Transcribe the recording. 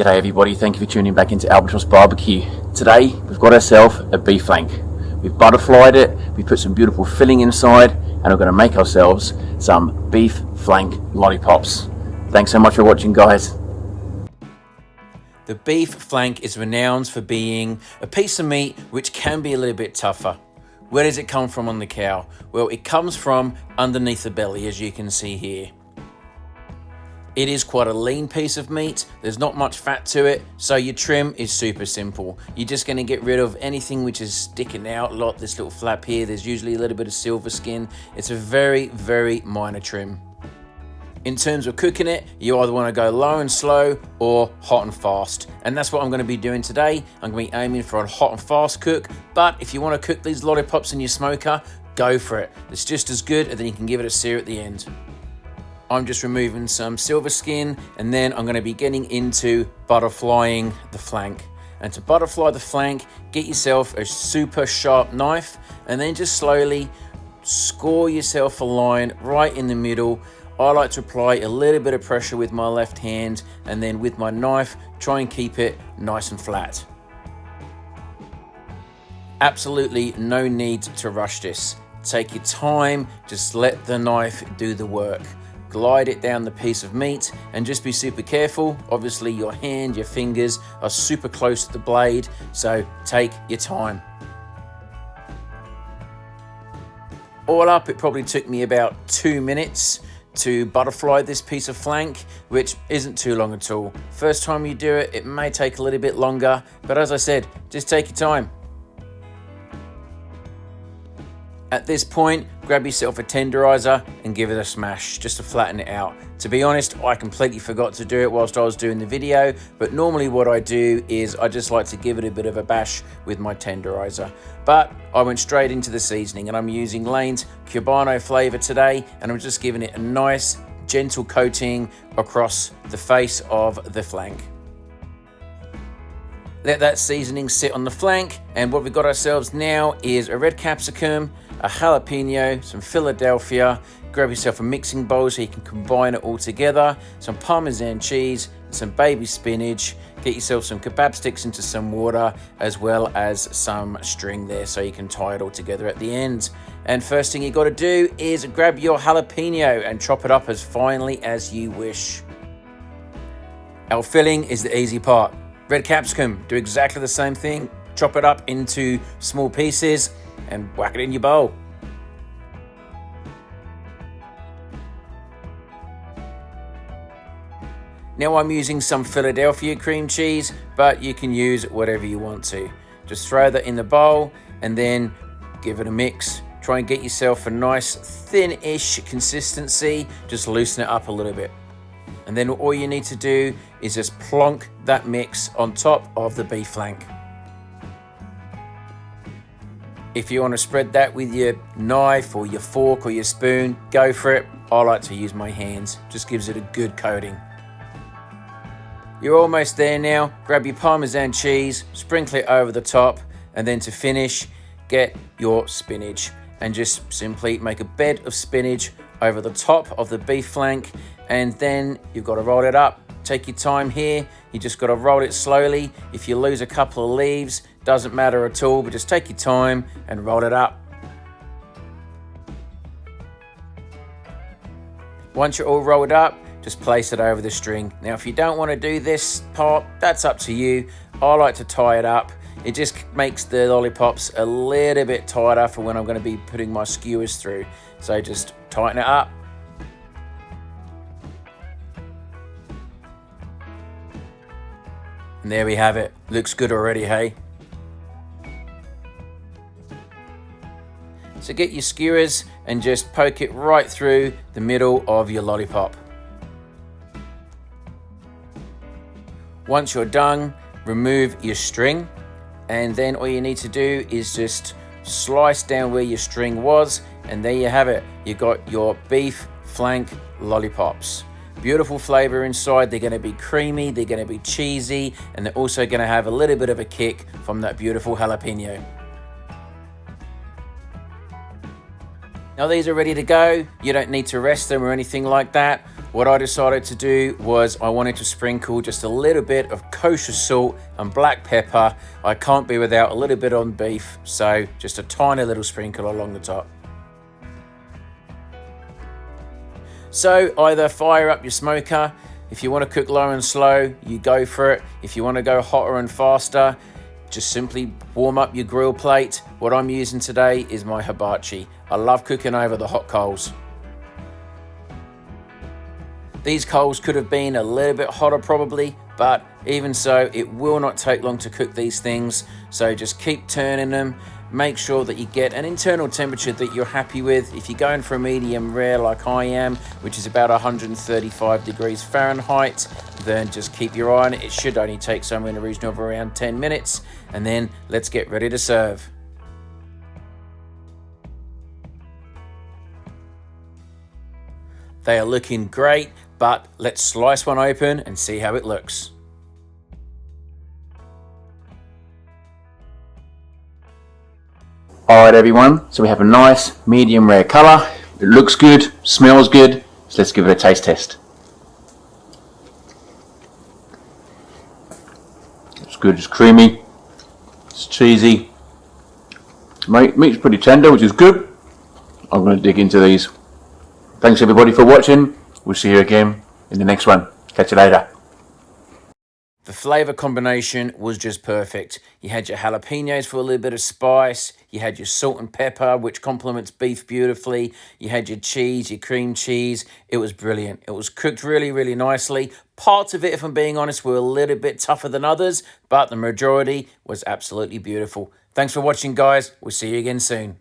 G'day everybody, thank you for tuning back into Albatross Barbecue. Today we've got ourselves a beef flank. We've butterflied it, we've put some beautiful filling inside, and we're going to make ourselves some beef flank lollipops. Thanks so much for watching, guys. The beef flank is renowned for being a piece of meat which can be a little bit tougher. Where does it come from on the cow? Well, it comes from underneath the belly, as you can see here. It is quite a lean piece of meat. There's not much fat to it, so your trim is super simple. You're just going to get rid of anything which is sticking out a lot. This little flap here, there's usually a little bit of silver skin. It's a very, very minor trim. In terms of cooking it, you either want to go low and slow or hot and fast. And that's what I'm going to be doing today. I'm going to be aiming for a hot and fast cook. But if you want to cook these lollipops in your smoker, go for it. It's just as good, and then you can give it a sear at the end. I'm just removing some silver skin, and then I'm going to be getting into butterflying the flank. And to butterfly the flank, get yourself a super sharp knife, and then just slowly score yourself a line right in the middle. I like to apply a little bit of pressure with my left hand, and then with my knife, try and keep it nice and flat. Absolutely no need to rush this. Take your time, just let the knife do the work. Glide it down the piece of meat and just be super careful. Obviously your hand, your fingers are super close to the blade, so take your time. All up, it probably took me about 2 minutes to butterfly this piece of flank, which isn't too long at all. First time you do it, it may take a little bit longer, but as I said, just take your time. At this point, grab yourself a tenderizer and give it a smash just to flatten it out. To be honest, I completely forgot to do it whilst I was doing the video, but normally what I do is I just like to give it a bit of a bash with my tenderizer. But I went straight into the seasoning, and I'm using Lane's Cubano flavour today, and I'm just giving it a nice gentle coating across the face of the flank. Let that seasoning sit on the flank, and what we've got ourselves now is a red capsicum, a jalapeno, some Philadelphia. Grab yourself a mixing bowl so you can combine it all together, some Parmesan cheese, some baby spinach. Get yourself some kebab sticks into some water, as well as some string there so you can tie it all together at the end. And first thing you got to do is grab your jalapeno and chop it up as finely as you wish. Our filling is the easy part. Red capsicum, do exactly the same thing. Chop it up into small pieces and whack it in your bowl. Now I'm using some Philadelphia cream cheese, but you can use whatever you want to. Just throw that in the bowl and then give it a mix. Try and get yourself a nice thin-ish consistency. Just loosen it up a little bit. And then all you need to do is just plonk that mix on top of the beef flank. If you want to spread that with your knife or your fork or your spoon, go for it. I like to use my hands, just gives it a good coating. You're almost there now. Grab your Parmesan cheese, sprinkle it over the top, and then to finish, get your spinach and just simply make a bed of spinach over the top of the beef flank, and then you've got to roll it up. Take your time here. You just got to roll it slowly. If you lose a couple of leaves, doesn't matter at all, but just take your time and roll it up. Once you're all rolled up, just place it over the string. Now, if you don't want to do this part, that's up to you. I like to tie it up. It just makes the lollipops a little bit tighter for when I'm going to be putting my skewers through. So just tighten it up. And there we have it. Looks good already, hey? So get your skewers and just poke it right through the middle of your lollipop. Once you're done, remove your string, and then all you need to do is just slice down where your string was, and there you have it. You got your beef flank lollipops. Beautiful flavor inside. They're going to be creamy, they're going to be cheesy, and they're also going to have a little bit of a kick from that beautiful jalapeno. Now these are ready to go. You don't need to rest them or anything like that. What I decided to do was I wanted to sprinkle just a little bit of kosher salt and black pepper. I can't be without a little bit on beef, so just a tiny little sprinkle along the top. So either fire up your smoker. If you want to cook low and slow, you go for it. If you want to go hotter and faster, just simply warm up your grill plate. What I'm using today is my hibachi. I love cooking over the hot coals. These coals could have been a little bit hotter probably, but even so, it will not take long to cook these things. So just keep turning them. Make sure that you get an internal temperature that you're happy with. If you're going for a medium rare like I am, which is about 135 degrees Fahrenheit, then just keep your eye on it. It should only take somewhere in the region of around 10 minutes. And then let's get ready to serve. They are looking great, but let's slice one open and see how it looks. Alright everyone, so we have a nice medium rare colour. It looks good, smells good, so let's give it a taste test. It's good, it's creamy, it's cheesy. Meat's pretty tender, which is good. I'm going to dig into these. Thanks everybody for watching. We'll see you again in the next one. Catch you later. The flavour combination was just perfect. You had your jalapeños for a little bit of spice. You had your salt and pepper, which complements beef beautifully. You had your cheese, your cream cheese. It was brilliant. It was cooked really, really nicely. Parts of it, if I'm being honest, were a little bit tougher than others, but the majority was absolutely beautiful. Thanks for watching, guys. We'll see you again soon.